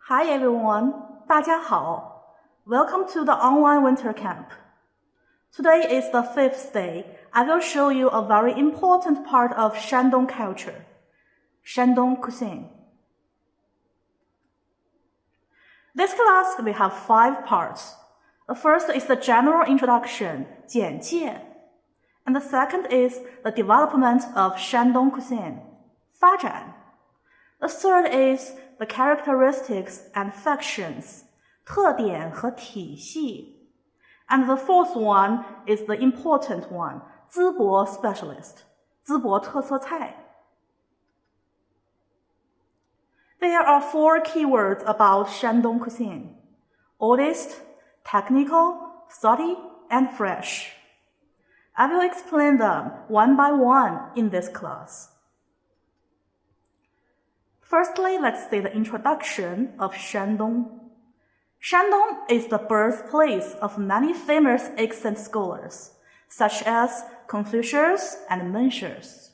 Hi everyone, 大家好. Welcome to the online winter camp. Today is the 5th day. I will show you a very important part of Shandong culture, Shandong cuisine. This class will have 5 parts. The first is the general introduction, 简介. And the second is the development of Shandong cuisine, 发展. The third is the characteristics and factions, 特点和体系. And the fourth one is the important one, 淄博 specialist, 淄博特色菜. There are 4 keywords about Shandong cuisine: oldest, technical, salty, and fresh. I will explain them one by one in this class. Firstly, let's see the introduction of Shandong. Shandong is the birthplace of many famous ancient scholars, such as Confucius and Mencius.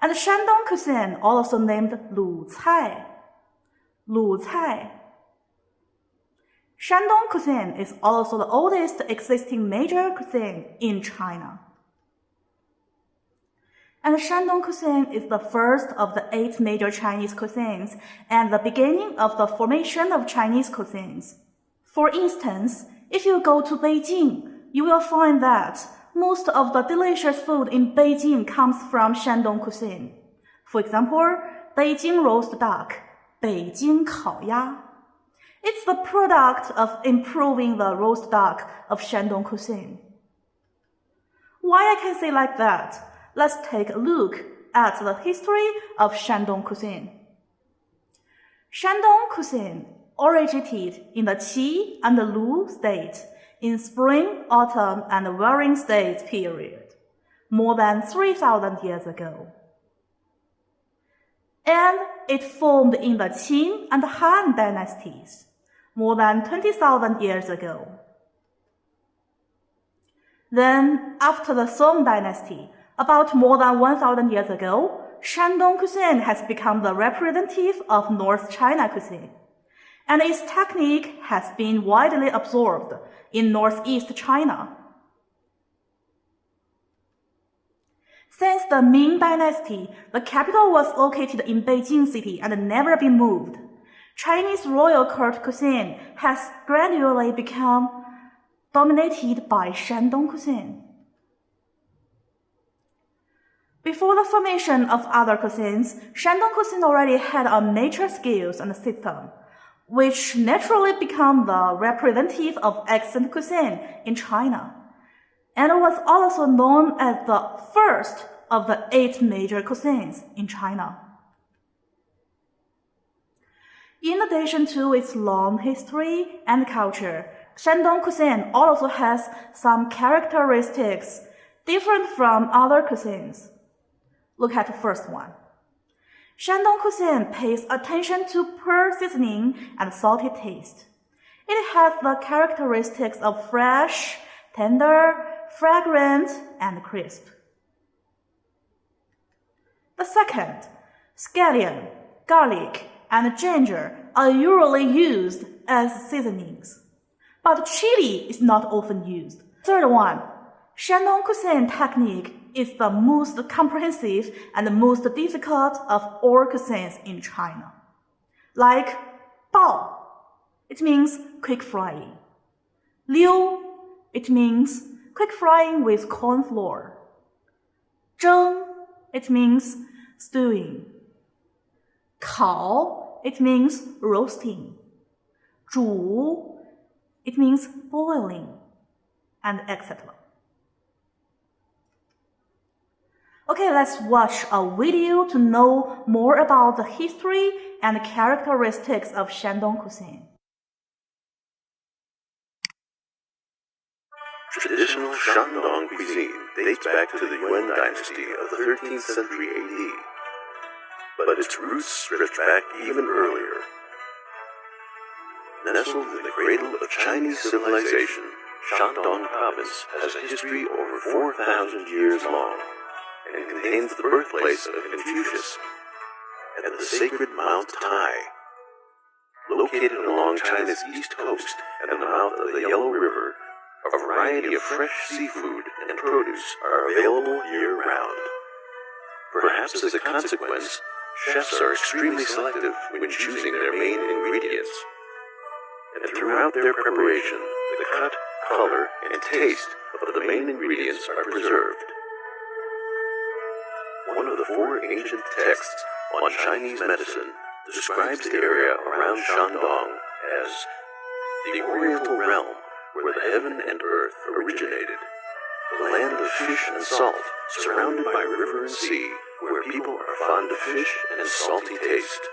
And Shandong cuisine, also named 鲁菜. 鲁菜. Shandong cuisine is also the oldest existing major cuisine in China. And Shandong cuisine is the first of the 8 major Chinese cuisines and the beginning of the formation of Chinese cuisines. For instance, if you go to Beijing, you will find that most of the delicious food in Beijing comes from Shandong cuisine. For example, Beijing roast duck, 北京烤鸭. It's the product of improving the roast duck of Shandong cuisine. Why I can say like that? Let's take a look at the history of Shandong cuisine. Shandong cuisine originated in the Qi and the Lu state in spring, autumn, and warring states period, more than 3,000 years ago. And it formed in the Qin and Han dynasties, more than 20,000 years ago. Then, after the Song dynasty, about more than 1,000 years ago, Shandong cuisine has become the representative of North China cuisine, and its technique has been widely absorbed in northeast China. Since the Ming dynasty, the capital was located in Beijing city and never been moved. Chinese royal court cuisine has gradually become dominated by Shandong cuisine. Before the formation of other cuisines, Shandong cuisine already had a nature skills and system, which naturally became the representative of ancient cuisine in China, and was also known as the first of the 8 major cuisines in China. In addition to its long history and culture, Shandong cuisine also has some characteristics different from other cuisines. Look at the first one. Shandong cuisine pays attention to pearl seasoning and salty taste. It has the characteristics of fresh, tender, fragrant, and crisp. The second, scallion, garlic, and ginger are usually used as seasonings, but chili is not often used. Third one, Shandong cuisine technique is the most comprehensive and most difficult of all cuisines in China. Like bao, it means quick frying. Liu, it means quick frying with corn flour. Zheng, it means stewing. Kao, it means roasting. Zhu, it means boiling, and etc. Okay, let's watch a video to know more about the history and characteristics of Shandong cuisine. Traditional Shandong cuisine dates back to the Yuan dynasty of the 13th century AD, but its roots stretch back even earlier. Nestled in the cradle of Chinese civilization, Shandong province has a history over 4,000 years long, and contains the birthplace of Confucius and the sacred Mount Tai. Located along China's east coast at the mouth of the Yellow River, a variety of fresh seafood and produce are available year-round. Perhaps as a consequence, chefs are extremely selective when choosing their main ingredients. And throughout their preparation, the cut, color, and taste of the main ingredients are preserved. One of the 4 ancient texts on Chinese medicine describes the area around Shandong as the Oriental realm where the heaven and earth originated, the land of fish and salt, surrounded by river and sea, where people are fond of fish and salty taste.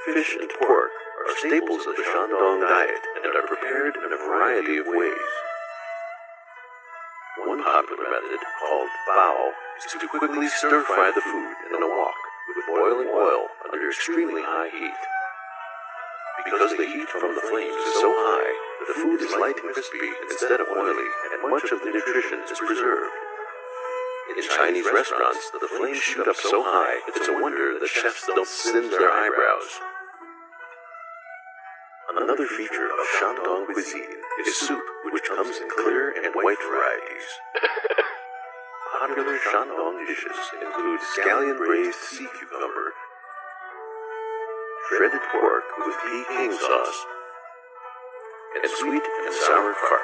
Fish and pork are staples of the Shandong diet and are prepared in a variety of ways. One popular method, called bao, is to quickly stir-fry the food in a wok with boiling oil under extremely high heat. Because the heat from the flames is so high, the food is light and crispy instead of oily, and much of the nutrition is preserved. In Chinese restaurants, the flames shoot up so high, it's a wonder the chefs don't singe their eyebrows. Another feature of Shandong cuisine is soup, which comes in clear and white varieties. Popular Shandong dishes include scallion-braised sea cucumber, shredded pork with Peking sauce, and sweet and sour carp.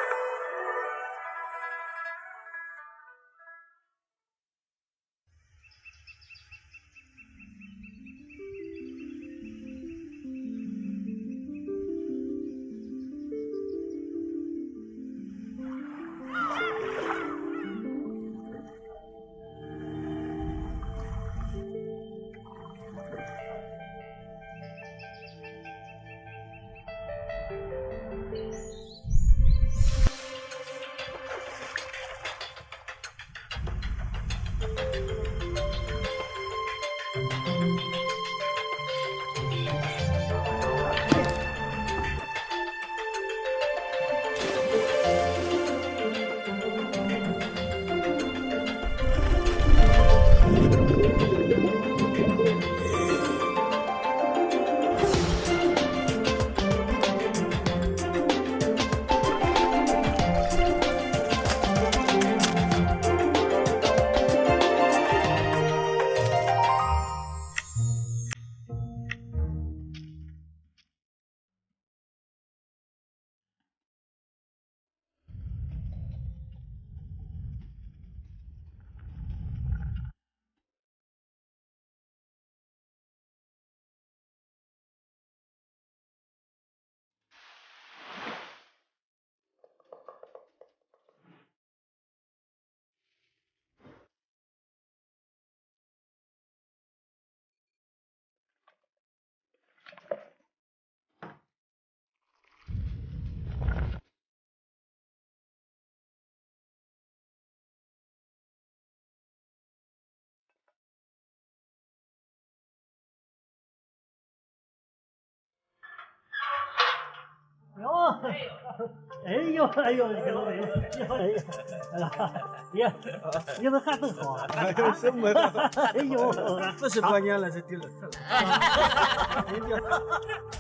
哎呦哎呦，你好哎，你好哎呀，你们还真好啊！哎呦，什么？哎呦40多年了，这地了。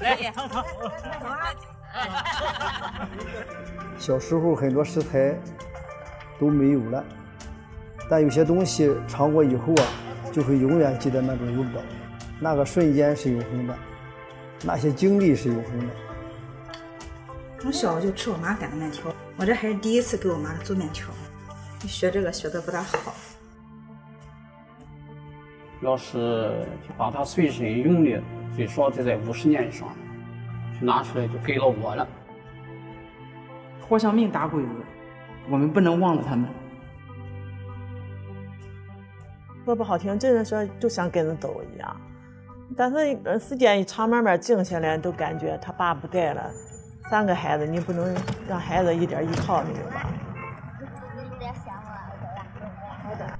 来，小时候很多食材都没有了，但有些东西尝过以后啊，就会永远记得那种味道，那个瞬间是永恒的，那些经历是永恒的。从小就吃我妈擀的面条，我这还是第一次给我妈做面条，学这个学的不大好。要是把它随身用的，最少得在50年以上，就拿出来就给了我了。活像命打鬼子，我们不能忘了他们。说不好听，真的说就像跟着走一样，但是时间一长，慢慢静下来，都感觉他爸不在了。3个孩子，你不能让孩子一点依靠没有吧？好的。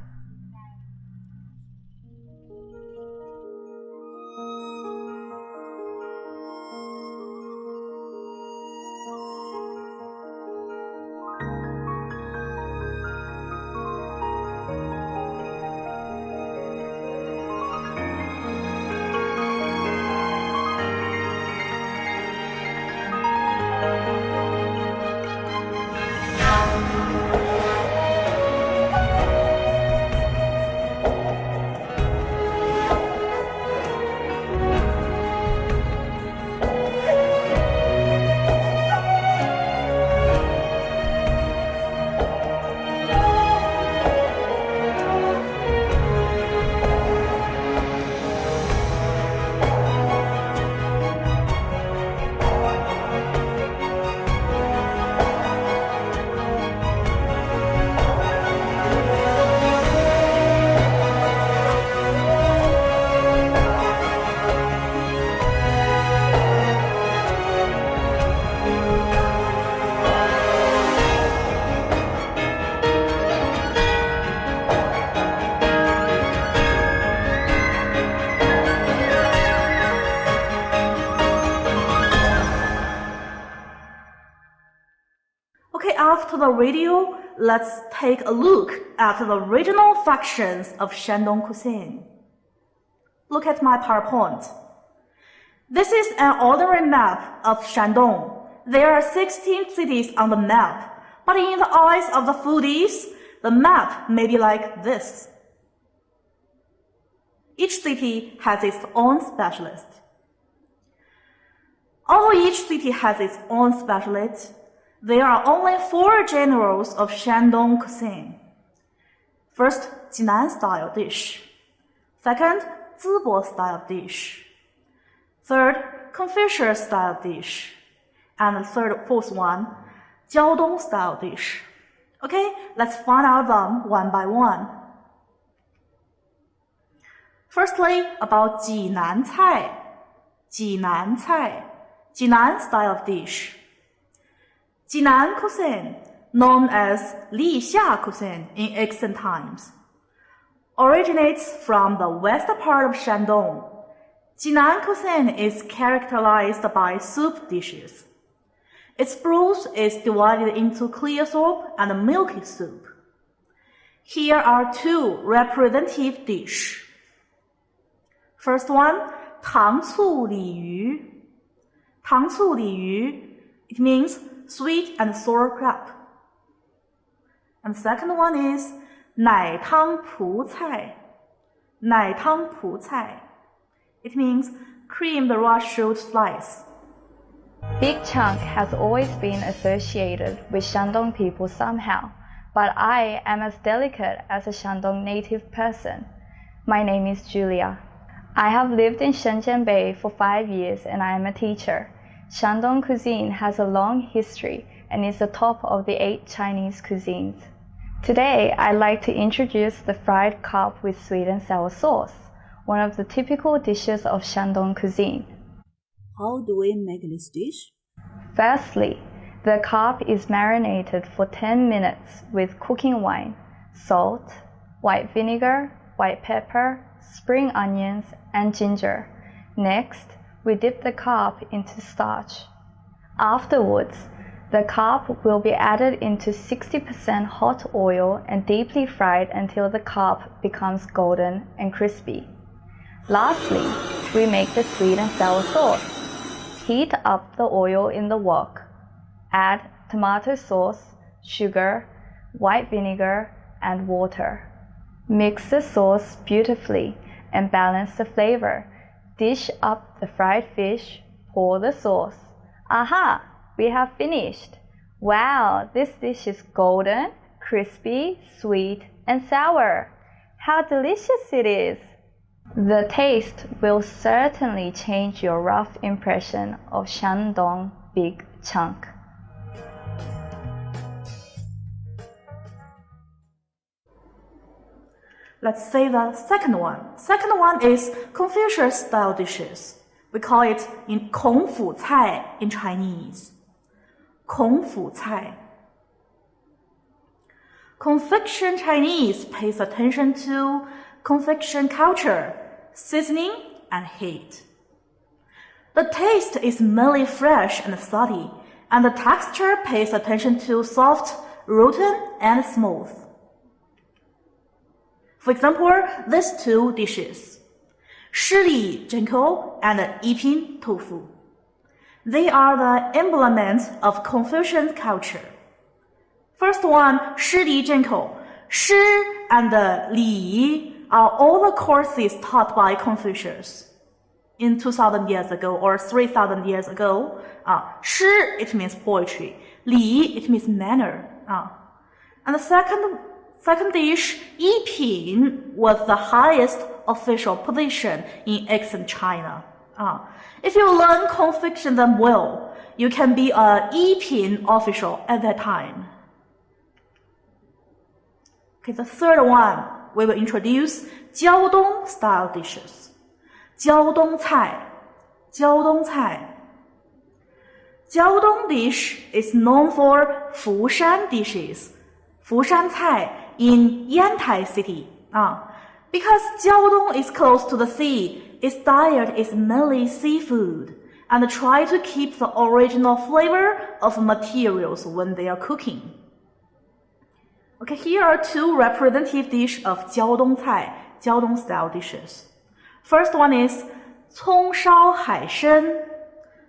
to the radio, let's take a look at the regional factions of Shandong cuisine. Look at my PowerPoint. This is an ordinary map of Shandong. There are 16 cities on the map, but in the eyes of the foodies, the map may be like this. Each city has its own specialist. Although each city has its own specialist, there are only 4 genres of Shandong cuisine. First, Jinan style dish. Second, Zibo style dish. Third, Confucius style dish. And the fourth one, Jiaodong style dish. Okay, let's find out them one by one. Firstly, about Jinan cai. Jinan cai. Jinan style dish. Jinan cuisine, known as Lixia cuisine in ancient times, originates from the western part of Shandong. Jinan cuisine is characterized by soup dishes. Its broth is divided into clear soup and milky soup. Here are 2 representative dishes. First one, 糖醋鲤鱼. 糖醋鲤鱼, it means sweet and sour crab. And the second one is 奶汤蒲菜. 奶汤蒲菜. It means creamed raw shoot slice. Big chunk has always been associated with Shandong people somehow, but I am as delicate as a Shandong native person. My name is Julia. I have lived in Shenzhen Bay for 5 years and I am a teacher. Shandong cuisine has a long history and is the top of the 8 Chinese cuisines. Today, I'd like to introduce the fried carp with sweet and sour sauce, one of the typical dishes of Shandong cuisine. How do we make this dish? Firstly, the carp is marinated for 10 minutes with cooking wine, salt, white vinegar, white pepper, spring onions, and ginger. Next, we dip the carp into starch. Afterwards, the carp will be added into 60% hot oil and deeply fried until the carp becomes golden and crispy. Lastly, we make the sweet and sour sauce. Heat up the oil in the wok. Add tomato sauce, sugar, white vinegar, and water. Mix the sauce beautifully and balance the flavor. Dish up the fried fish, pour the sauce. Aha! We have finished. Wow, this dish is golden, crispy, sweet, and sour. How delicious it is! The taste will certainly change your rough impression of Shandong big chunk. Let's say the second one. Second one is Confucius style dishes. We call it in 孔府菜 in Chinese. 孔府菜. Confection Chinese pays attention to confection culture, seasoning, and heat. The taste is mainly fresh and salty, and the texture pays attention to soft, rotten, and smooth. For example, these 2 dishes, 十里真口 and 一品 tofu. They are the emblems of Confucian culture. First one, 十里真口. 诗 and 礼 are all the courses taught by Confucius. In 2,000 years ago or 3,000 years ago, 诗 it means poetry, 礼 it means manner. And the second dish, 一品, was the highest official position in ancient China. If you learn confection them well, you can be a 一品 official at that time. Okay, the third one, we will introduce 胶东 style dishes. 胶东菜. 胶东菜. 胶东 dish is known for Fushan dishes. Fushan Cai in Yantai city. Because Jiaodong is close to the sea, its diet is mainly seafood, and try to keep the original flavor of materials when they are cooking. Okay, here are two representative dishes of 胶东菜, Jiaodong style dishes. First one is 葱烧海参.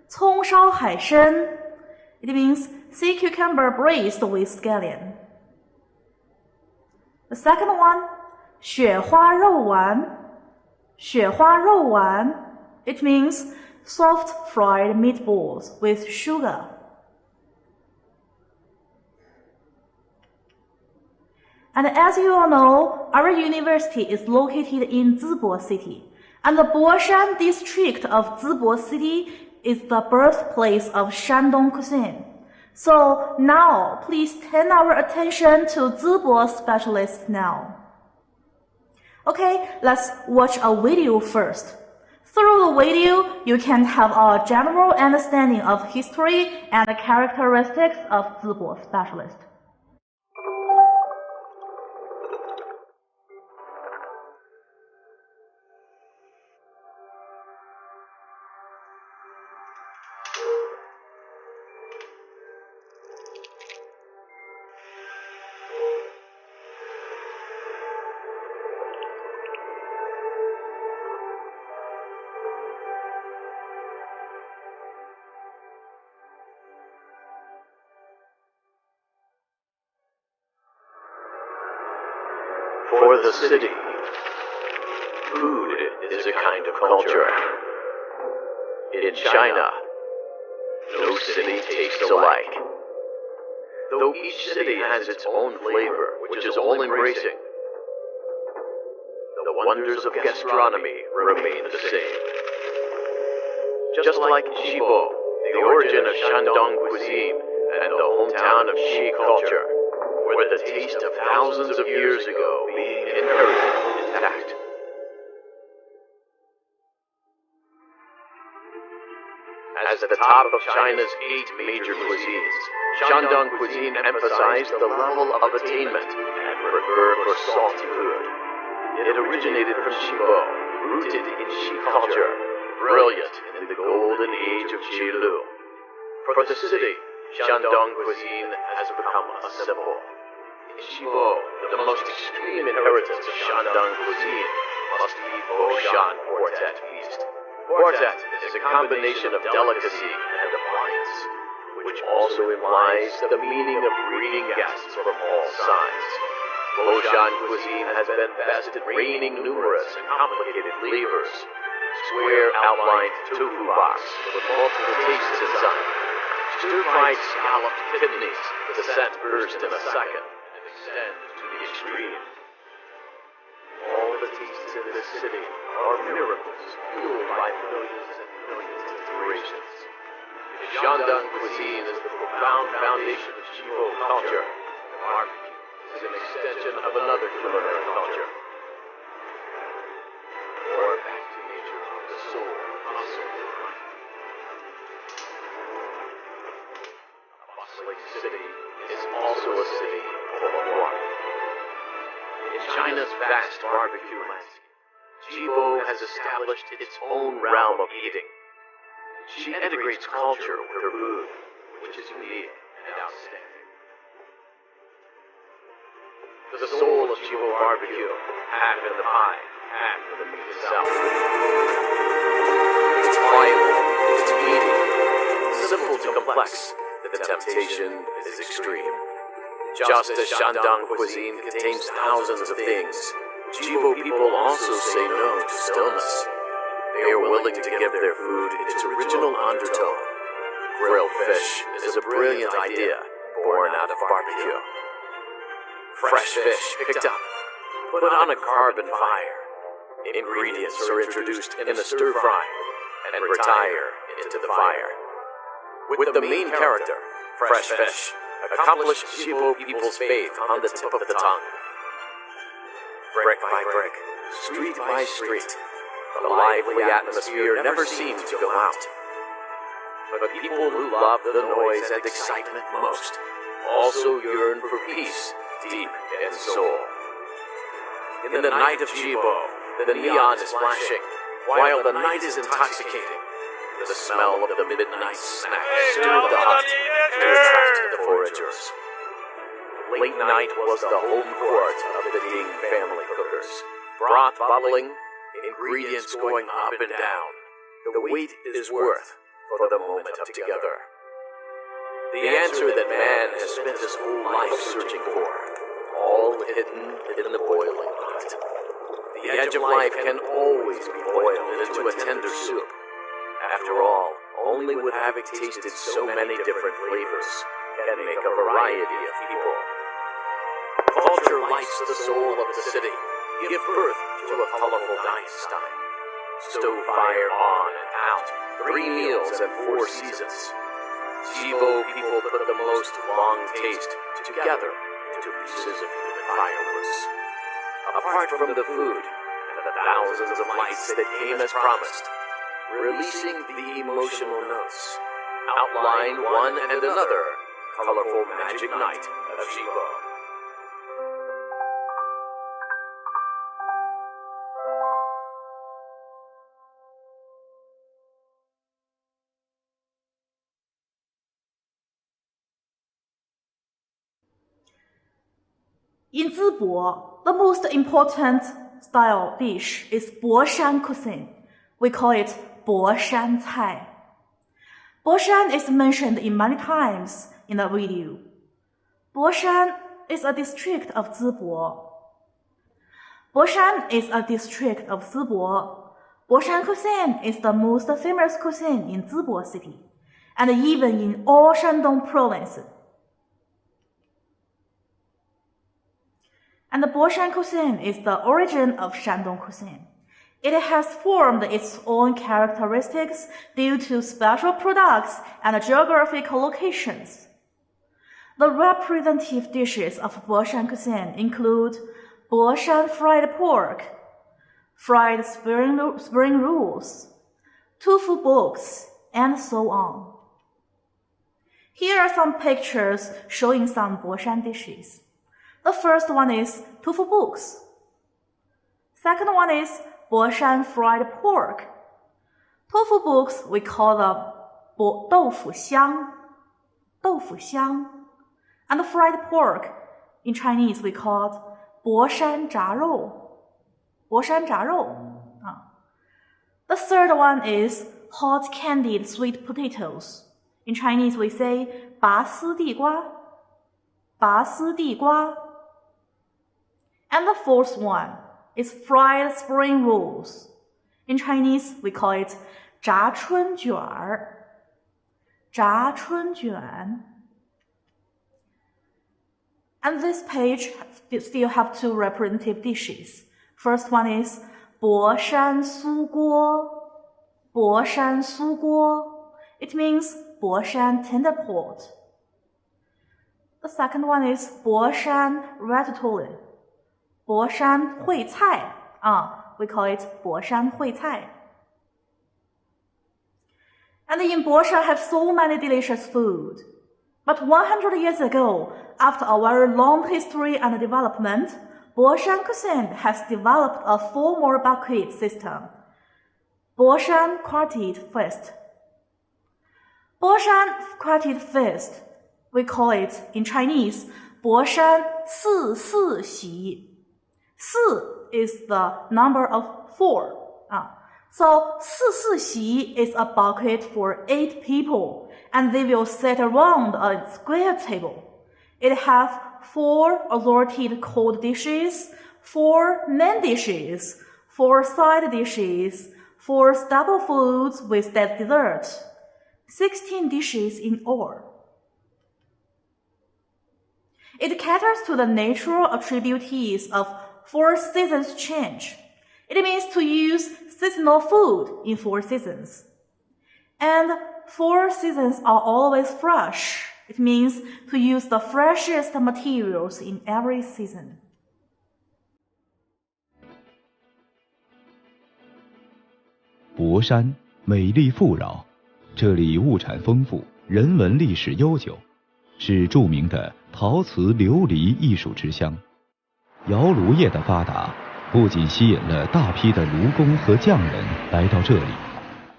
葱烧海参. It means sea cucumber braised with scallion. The second one, 雪花肉丸. 雪花肉丸. It means soft fried meatballs with sugar. And as you all know, our university is located in Zibo City, and the Boshan district of Zibo City is the birthplace of Shandong cuisine. So now, please turn our attention to Zibo specialists now. Okay, let's watch a video first. Through the video, you can have a general understanding of history and the characteristics of Zibo specialists. For the city, food is a kind of culture. In China, no city tastes alike. Though each city has its own flavor, which is all-embracing, the wonders of gastronomy remain the same. Just like Xibo, the origin of Shandong cuisine and the hometown of Xi culture, where the taste of thousands of years ago being inherited intact. As at the top of China's 8 major cuisines, Shandong cuisine emphasized the level of attainment and preferred for salty food. It originated from Xibo, rooted in Xi culture, brilliant in the golden age of Qilu. For the city, Shandong cuisine has become a symbol. In Xibo, the most extreme inheritance of Shandong cuisine must be Boshan Quartet feast. Quartet is a combination of delicacy and appliance, which also implies the meaning of greeting guests from all sides. Boshan cuisine has been best at reigning numerous and complicated flavors. Square outlined tofu box with multiple tastes inside. Stir-fried scalloped kidneys, the scent burst in a second and extend to the extreme. All the tastes in this city are miracles fueled by millions and millions of inspirations. If Shandong cuisine is the profound foundation of Xibo culture, barbecue is an extension of another culinary culture. Or back to nature of the soul, muscle, and mind. A bustling city is also a city full of water. In China's vast barbecue landscape, Xibo has established its own realm of eating. She integrates culture with her food, which is unique and outstanding. The soul of Xibo barbecue, half in the pie, half in the meat itself. It's pliable, it's meaty, simple to complex, the temptation is extreme. Just as Shandong cuisine contains thousands of things, Xibo people also say no to stillness. They are willing to give their food its original undertone. Grilled fish is a brilliant idea born out of barbecue. Fresh fish picked up, put on a carbon fire. Ingredients are introduced in a stir-fry and retire into the fire. With the main character, fresh fish, accomplish Xibo people's faith on the tip of the tongue. Brick by brick, street by street, the lively atmosphere never seems to go out. But people who love the noise and excitement most also yearn for peace deep in soul. In the night of Xibo, the neon is flashing, while the night is intoxicating. The smell of the midnight snack stirred the hut to attract the foragers. Late night was the home court of the Ding family cookers. Broth bubbling, ingredients going up and down. The wait is worth for the moment of together. The answer that man has spent his whole life searching for, all hidden in the boiling pot. The edge of life can always be boiled into a tender soup. After all, only with having tasted so many different flavors can make a variety of people. Culture lights the soul of the city, give birth to a colorful dining style. Stove fire on and out, 3 meals and 4 seasons. Savour people put the most long taste together into pieces of human fireworks. Apart from the food and the thousands of lights that came as promised, releasing the emotional notes, outline one and another colorful magic night of Savour. In Zibo, the most important style dish is Boshan cuisine. We call it Boshan Cai. Boshan is mentioned in many times in the video. Boshan is a district of Zibo. Boshan is a district of Zibo. Boshan cuisine is the most famous cuisine in Zibo city, and even in all Shandong province. And the Boshan cuisine is the origin of Shandong cuisine. It has formed its own characteristics due to special products and geographical locations. The representative dishes of Boshan cuisine include Boshan fried pork, fried spring rolls, tofu books, and so on. Here are some pictures showing some Boshan dishes. The first one is tofu books. Second one is Boshan fried pork. Tofu books we call them 豆腐香. And fried pork in Chinese we call it 博山炸肉. The third one is hot candied sweet potatoes. In Chinese we say 拔丝地瓜. And the fourth one is fried spring rolls. In Chinese, we call it 炸春卷. And this page still have 2 representative dishes. First one is 博山酥锅. It means 博山 tender pot. The second one is 博山 ratatouille. 博山烩菜 we call it 博山烩菜. And in Boshan have so many delicious food. But 100 years ago, after a very long history and development, Boshan cuisine has developed a formal banquet system. Boshan Quartet Feast. Boshan Quartet Feast, we call it in Chinese, 博山四四喜. 四 is the number of 4. So 四四喜 is a banquet for 8 people, and they will sit around a square table. It has 4 assorted cold dishes, 4 main dishes, 4 side dishes, 4 staple foods with dessert, 16 dishes in all. It caters to the natural attributes of 4 seasons change. It means to use seasonal food in 4 seasons. And 4 seasons are always fresh. It means to use the freshest materials in every season. 博山美丽富饶，这里物产丰富，人文历史悠久，是著名的陶瓷琉璃艺术之乡。窑炉业的发达，不仅吸引了大批的炉工和匠人来到这里，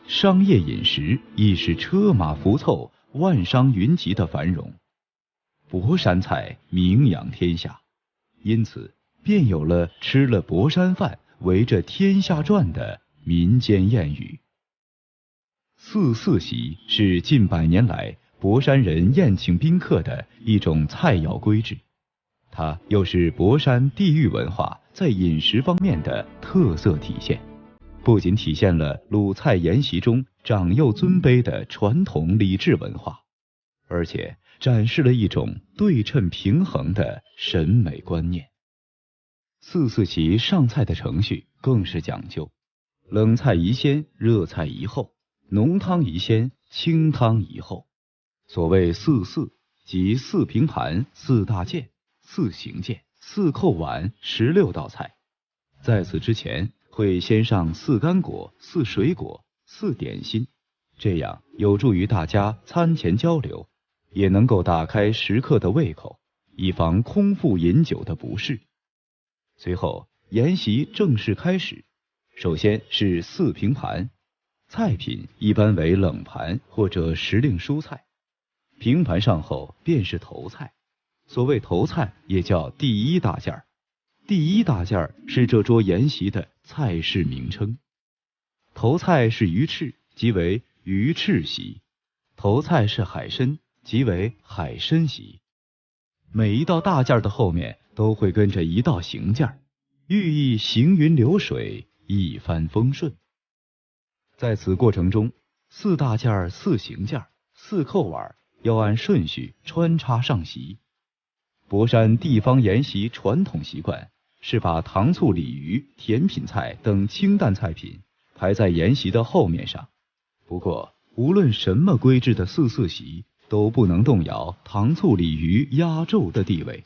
商业饮食亦是车马浮凑、万商云集的繁荣。博山菜名扬天下，因此便有了吃了博山饭围着天下转的民间谚语。四四席是近100年来博山人宴请宾客的一种菜肴规制，它又是博山地域文化在饮食方面的特色体现，不仅体现了鲁菜宴席中长幼尊卑的传统礼制文化，而且展示了一种对称平衡的审美观念。四四席上菜的程序更是讲究，冷菜宜先，热菜宜后，浓汤宜先，清汤宜后。所谓四四，即4平盘、4大件、4行件、4扣碗16道菜。在此之前会先上4干果、4水果、4点心，这样有助于大家餐前交流，也能够打开食客的胃口，以防空腹饮酒的不适。随后宴席正式开始，首先是4平盘，菜品一般为冷盘或者时令蔬菜，平盘上后便是头菜，所谓头菜也叫第一大件儿。第一大件儿是这桌宴席的菜式名称。头菜是鱼翅，即为鱼翅席；头菜是海参，即为海参席。每一道大件的后面都会跟着一道行件，寓意行云流水，一帆风顺。在此过程中，4大件、4行件、4扣碗要按顺序穿插上席。博山地方宴席传统习惯是把糖醋鲤鱼、甜品菜等清淡菜品排在宴席的后面上。不过无论什么规制的四四席都不能动摇糖醋鲤鱼压轴的地位。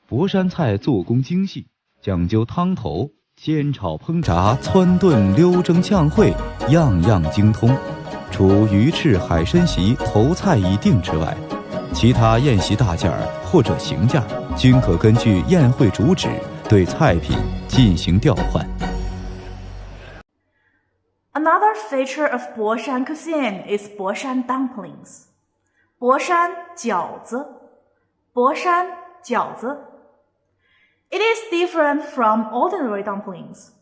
博山菜做工精细，讲究汤头，煎炒烹炸汆炖溜蒸炝烩，样样精通。除鱼翅海参席头菜已定之外，其他宴席大件或者行件均可根据宴会主旨对菜品进行调换。Another feature of Boshan cuisine is Boshan dumplings. Boshan 饺子 Boshan 饺子 It is different from ordinary dumplings.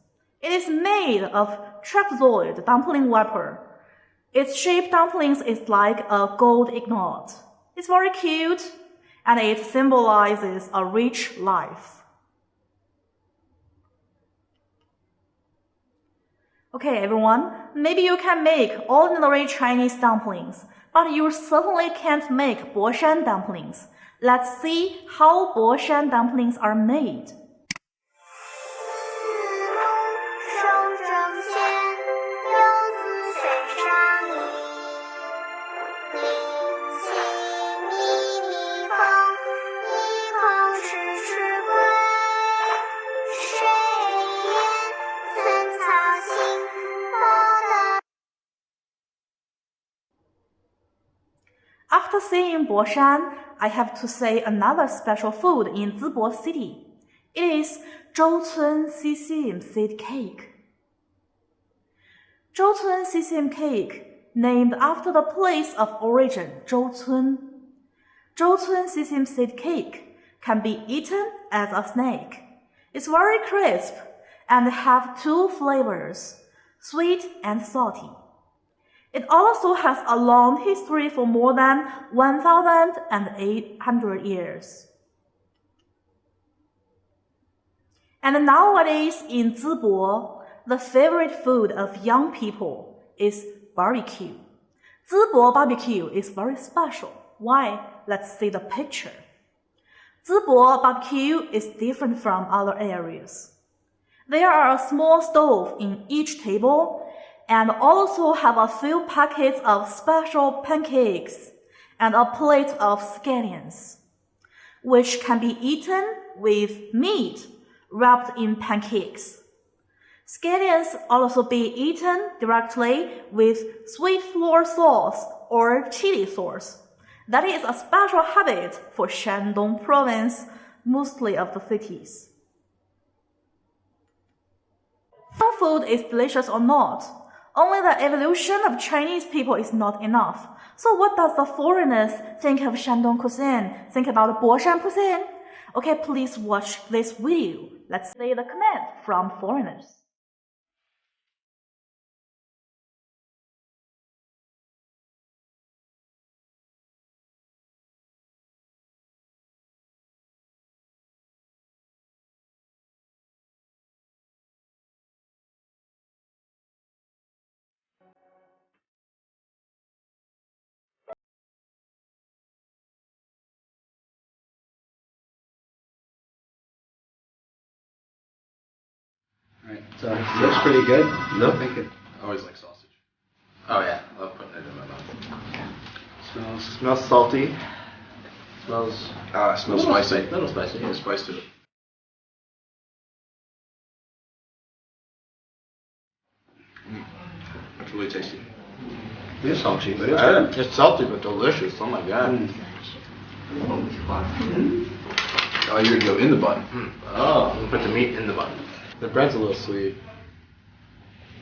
It is made of trapezoid dumpling wrapper. Its shaped dumplings is like a gold ignot. It's very cute, and it symbolizes a rich life. Okay, everyone, maybe you can make ordinary Chinese dumplings, but you certainly can't make Boshan dumplings. Let's see how Boshan dumplings are made. After seeing Boshan, I have to say another special food in Zibo city. It is Zhoucun sesame seed cake. Zhoucun sesame cake, named after the place of origin, Zhoucun. Zhoucun sesame seed cake can be eaten as a snack. It's very crisp and have 2 flavors, sweet and salty. It also has a long history for more than 1,800 years. And nowadays in Zibo, the favorite food of young people is barbecue. Zibo barbecue is very special. Why? Let's see the picture. Zibo barbecue is different from other areas. There are a small stove in each table and also have a few packets of special pancakes and a plate of scallions, which can be eaten with meat wrapped in pancakes. Scallions also be eaten directly with sweet flour sauce or chili sauce. That is a special habit for Shandong province, mostly of the cities. Food is delicious or not, Only the evolution of Chinese people is not enough. So what does the foreigners think of Shandong cuisine? Think about Boshan cuisine? Okay, please watch this video. Let's see the comment from foreigners. Right, so it looks pretty good. No? I think it I always like sausage. Oh yeah, I love putting it in my mouth. Smells salty. Smells It smells spicy. Little spicy. There's spice to it. That's really tasty. It's salty, but It's salty but delicious. Oh my god. Oh, you're gonna go in the bun. Oh, I'm gonna put the meat in the bun. The bread's a little sweet.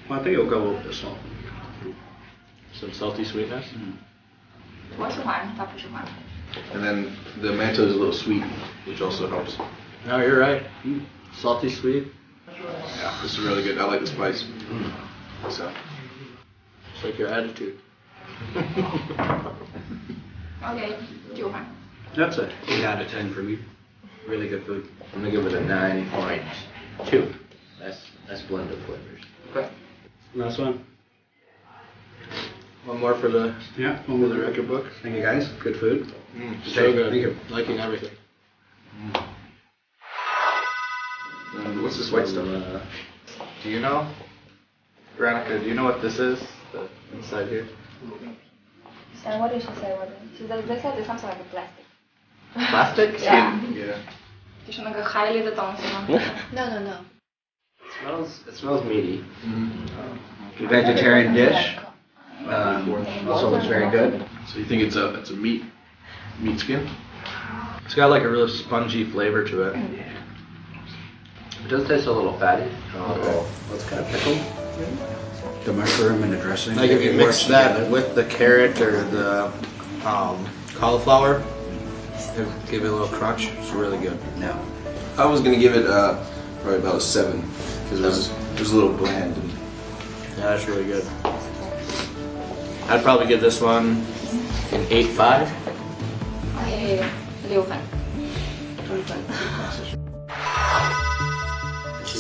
Well, I think it'll go with the salt. Some salty sweetness. 我喜欢，他不喜欢。 And then the manto is a little sweet, which also helps. No, you're right. Salty sweet. Yeah, this is really good. I like the spice. So. It's like your attitude. OK，9分。 That's a 8 out of 10 for me. Really good food. I'm gonna give it a 9.2. That's blend of flavors. Okay. Last one. One more for the one more for the record book. Thank you guys. Good food. So good. Thank you. Liking everything. And what's this white stuff? Do you know, Veronica? Do you know what this is? The inside here. So what did she say? They said it's something like a plastic. Plastic? Yeah. Yeah. 就是那个海里的东西吗 ？No. It smells meaty. Vegetarian dish. Also looks very good. So you think it's a meat skin? It's got like a real spongy flavor to it. It does taste a little fatty. It's kind of pickled. The mushroom and the dressing. Like if you it mix works that together. with the carrot or the cauliflower, it'll give it a little crunch. It's really good. No. I was gonna give it probably about a 7 because it was a little bland. And Yeah, that's really good. I'd probably give this one an 8.5. OK，6分。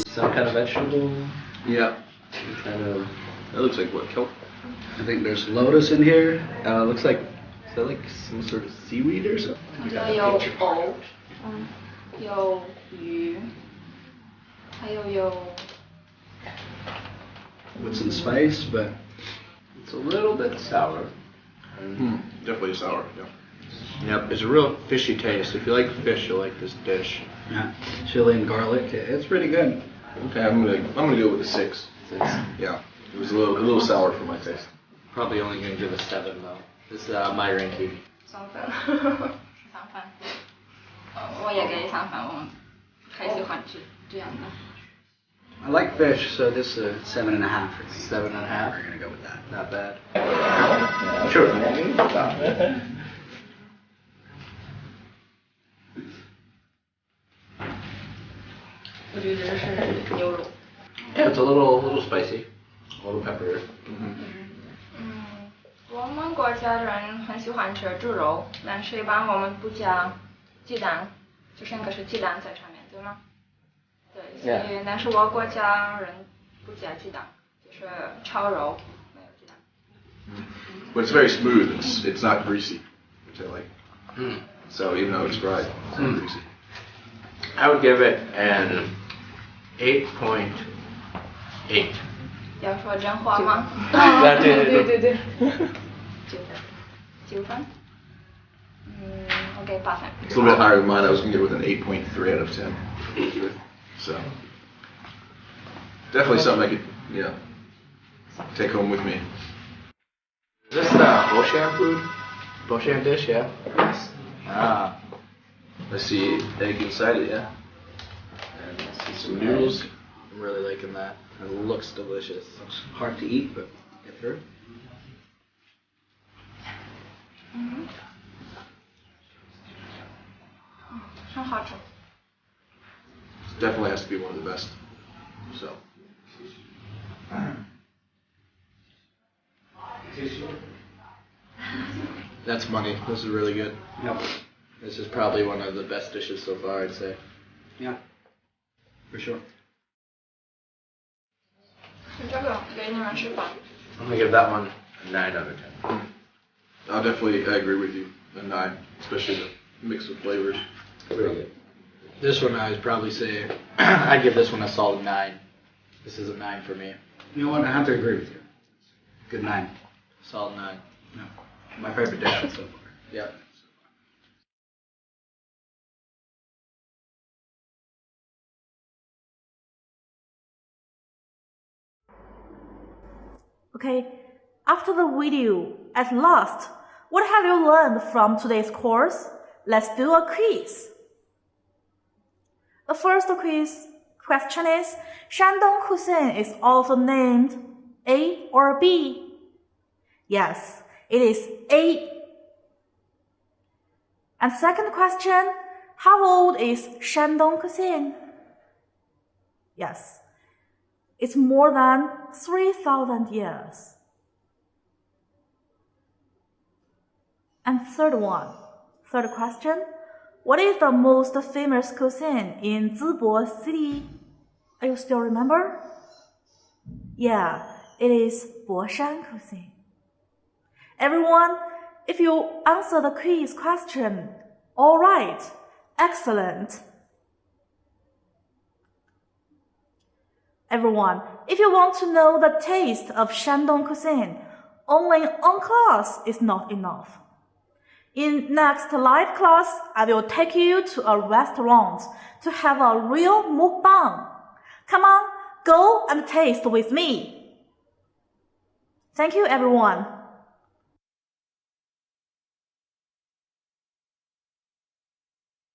Some kind of vegetable. yeah, Kind of. that looks like what, kelp? I think there's lotus in here. Looks like, is that like some sort of seaweed or something? 这有藕，有鱼，还有 With some spice, but it's a little bit sour. Definitely sour. Yeah. Yep, it's a real fishy taste. If you like fish, you'll like this dish. yeah, chili and garlic. It's pretty good. Okay, I'm gonna go with a 6. Yeah, it was a little sour for my taste. Probably only gonna give a 7 though. This is my ranking. 3分，3分。我也给3分，我很喜欢吃这样的。 I like fish, so this is a 7.5 for me. 7.5. We're gonna go with that. Not bad. Sure. Yeah, it's a little spicy, a little peppery. 我们国家人很喜欢吃猪肉，但是一般我们不加鸡蛋，就是那个是鸡蛋在上面，对吗？对，所以但是我国家人不加鸡蛋，就是炒肉没有鸡蛋。 But it's very smooth. It's not greasy, which I like. So even though it's fried, it's not greasy. I would give it an 8.8. 要说真话吗？对。 9分。我给8分。 It's a little bit higher than mine. I was gonna give it with an 8.3 out of 10. So definitely something I could, take home with me. Is this Boshan food? Boshan dish, yeah? Yes. Ah. I see egg inside it, yeah. And I see some noodles. I'm really liking that. It looks delicious. Hard to eat, but Get through. Definitely has to be one of the best. So. That's money. This is really good. Yep. This is probably one of the best dishes so far, I'd say. Yeah. For sure. I'm gonna give that one a 9 out of 10. I agree with you. A 9, especially the mix of flavors. Really good. This one I'd probably say I'd give this one a solid 9. This is a 9 for me. You know what? I have to agree with you. Good 9. Solid 9. No. My favorite dish so far. Yeah. Okay, after the video, at last, what have you learned from today's course? Let's do a quiz. The first question is, Shandong cuisine is also named A or B? Yes, it is A. And second question, how old is Shandong cuisine? Yes, it's more than 3,000 years. And third question, what is the most famous cuisine in Zibo city? Are you still remember? Yeah, it is Boshan cuisine. Everyone, if you answer the quiz question, all right, excellent. Everyone, if you want to know the taste of Shandong cuisine, only on class is not enough. In next live class, I will take you to a restaurant to have a real mukbang. Come on, go and taste with me. Thank you, everyone.